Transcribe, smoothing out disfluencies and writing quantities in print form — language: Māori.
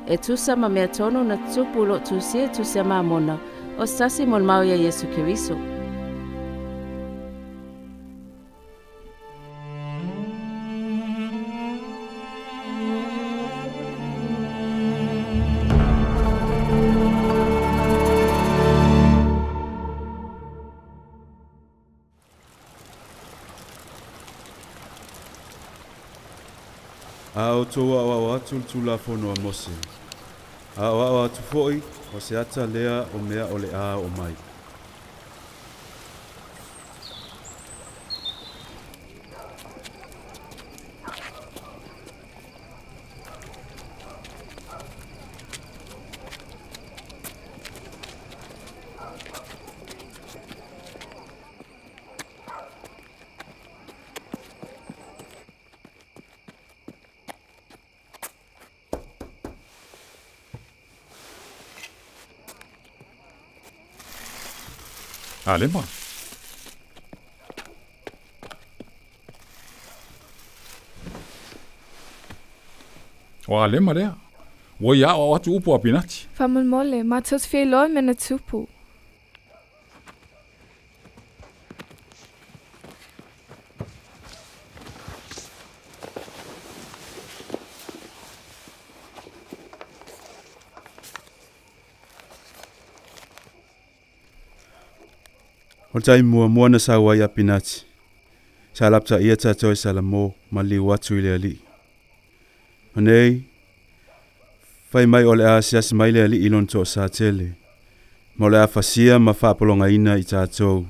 e tusa ma mea tonu na tupu lo tusia tusifaamaumau o tasi molimau ya Iesu Keriso. Outou aoao atu tula fono a Mosaea. Aoao atu foi o se ata lea o mea o le a o mai. Alema. O Alema der. Wo ya o atu upo Apinati. Famulmole, ma tusifaamaumau mena tupu. O tai mua na sauai Apinati. Sa lapta ia tatau salamo ma liu atu i le ali. Lenei, fai mai o le a siasi mai le ali ilon to sa tele. Ma o le a fasia ma faapolongaina i tatou.